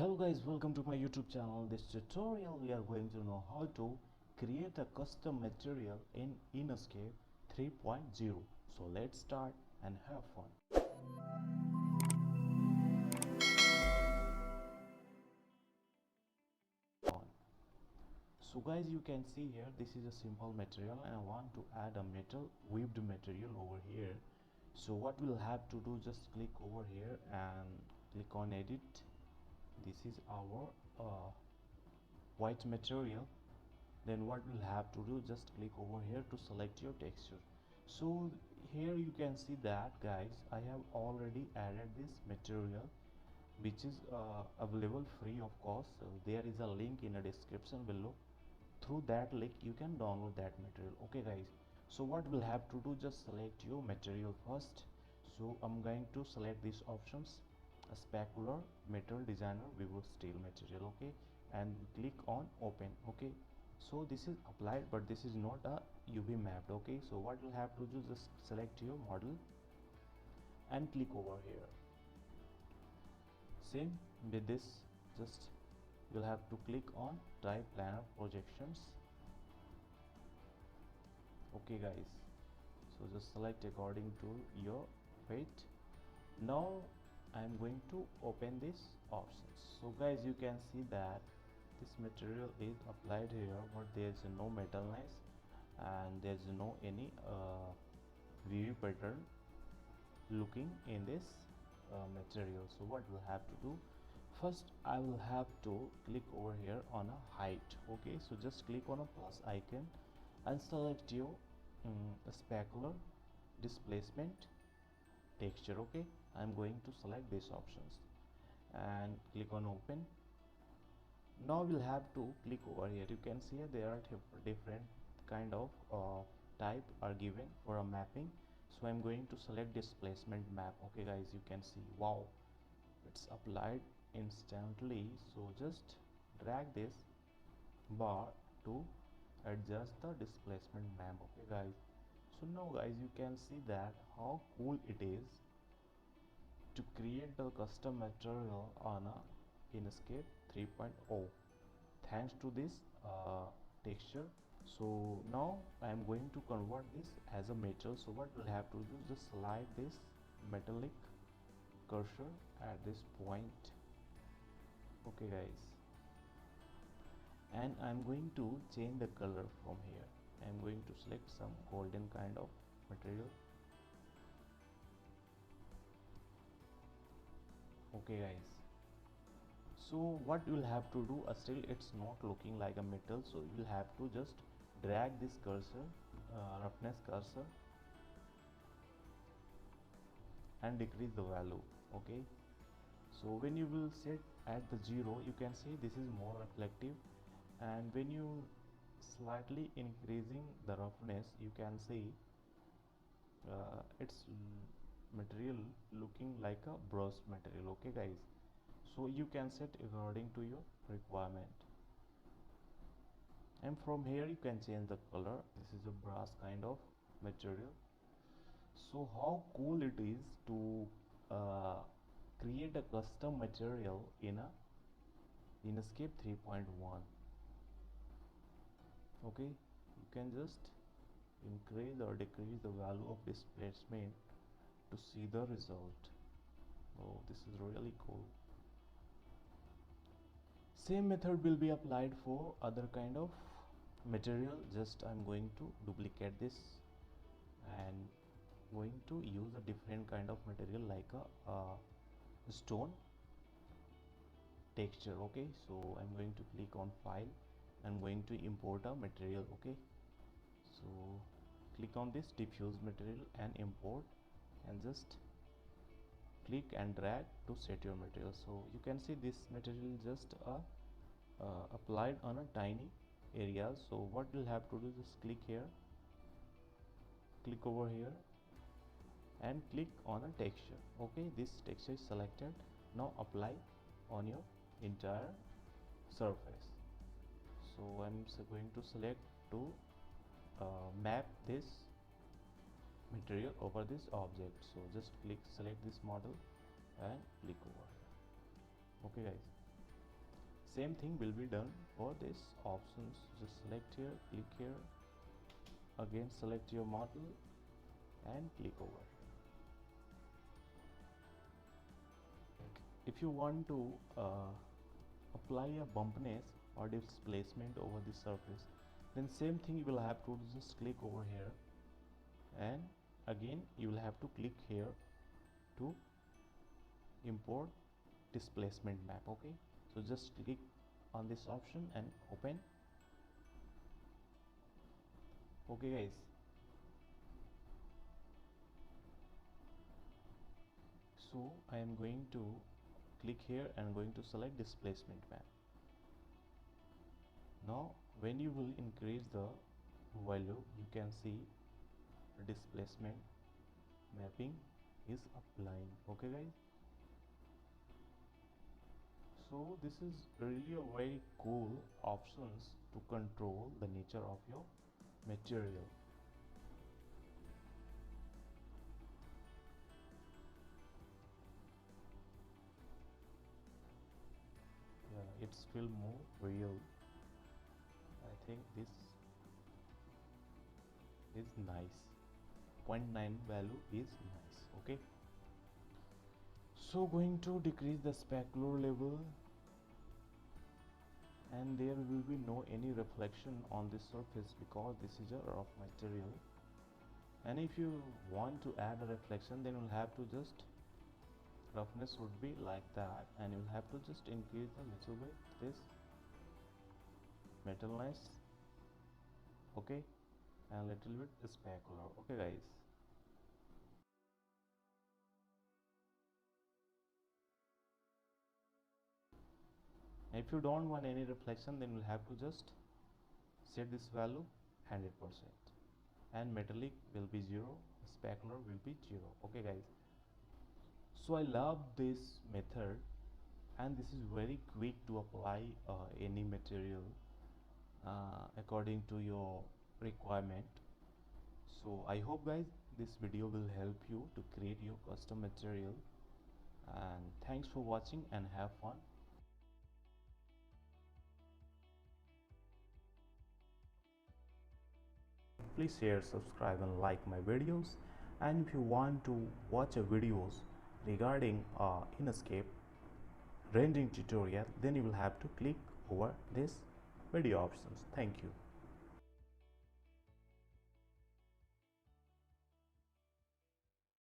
Hello guys, welcome to my YouTube channel. This tutorial we are going to know how to create a custom material in ENSCAPE 3.0. So let's start and have fun. So guys, you can see here this is a simple material and I want to add a metal weaved material over here. So what we'll have to do, just click over here and click on edit. This is our white material. Then what we'll have to do, just click over here to select your texture. So here you can see that guys, I have already added this material which is available free of cost. So there is a link in the description below. Through that link you can download that material. Okay guys, so what we'll have to do, just select your material first. So I'm going to select these options: a specular, metal designer, vivo steel material. Okay, and click on open. Okay, so this is applied, but this is not a UV mapped. Okay, so what we'll have to do, just select your model and click over here. Same with this, just you'll have to click on type planar projections. Okay guys, so just select according to your fate. Now I'm going to open these options. So guys, you can see that this material is applied here, but there is no metalness and there is no any VV pattern looking in this material. So what we'll have to do, first I will have to click over here on a height. Okay, so just click on a plus icon and select your specular, displacement, texture. Okay, I'm going to select these options and click on open. Now we'll have to click over here. You can see there are different kind of type are given for a mapping. So I'm going to select displacement map. Okay guys, you can see, wow, it's applied instantly. So just drag this bar to adjust the displacement map. Okay guys, so now guys, you can see that how cool it is to create the custom material on a ENSCAPE 3.0 thanks to this texture. So now I am going to convert this as a metal. So what we'll have to do, just slide this metallic cursor at this point. Okay guys, and I'm going to change the color from here. I'm going to select some golden kind of material. Okay guys, so what you'll have to do, still it's not looking like a metal, so you'll have to just drag this cursor, roughness cursor, and decrease the value. Okay, so when you will set at the 0, you can see this is more reflective, and when you slightly increasing the roughness, you can see it's material looking like a brush material. Okay guys, so you can set according to your requirement, and from here you can change the color. This is a brass kind of material. So how cool it is to create a custom material in a ENSCAPE 3.1. okay, you can just increase or decrease the value of displacement to see the result. Oh, this is really cool. Same method will be applied for other kind of material. Just I'm going to duplicate this and going to use a different kind of material like a stone texture. Okay, so I'm going to click on file. I'm going to import a material. Okay, so click on this diffuse material and import, and just click and drag to set your material. So you can see this material just applied on a tiny area. So what we'll have to do, just click here, click over here and click on a texture. Okay, this texture is selected. Now apply on your entire surface. So I'm going to select to map this material over this object. So just click, select this model and click over here. Okay guys, Same thing will be done for this options. Just select here, click here, again select your model and click over. If you want to apply a bumpiness or displacement over the surface, then same thing you will have to just click over here, and again you will have to click here to import displacement map. Okay, so just click on this option and open. Okay guys, so I am going to click here and going to select displacement map. Now when you will increase the value, you can see displacement mapping is applying. Okay guys, so this is really a very cool options to control the nature of your material. Yeah, it's feel more real. I think this is nice. 0.9 value is nice. Okay, so going to decrease the specular level, and there will be no any reflection on this surface because this is a rough material. And if you want to add a reflection, then you'll have to just roughness would be like that, and you'll have to just increase a little bit this metalness, okay, and little bit specular. Okay guys, if you don't want any reflection, then you'll have to just set this value 100%, and metallic will be 0, specular will be 0. Okay guys, so I love this method, and this is very quick to apply any material according to your requirement. So I hope guys this video will help you to create your custom material, and thanks for watching and have fun. Please share, subscribe and like my videos, and if you want to watch a videos regarding ENSCAPE rendering tutorial, then you will have to click over this video options. Thank you.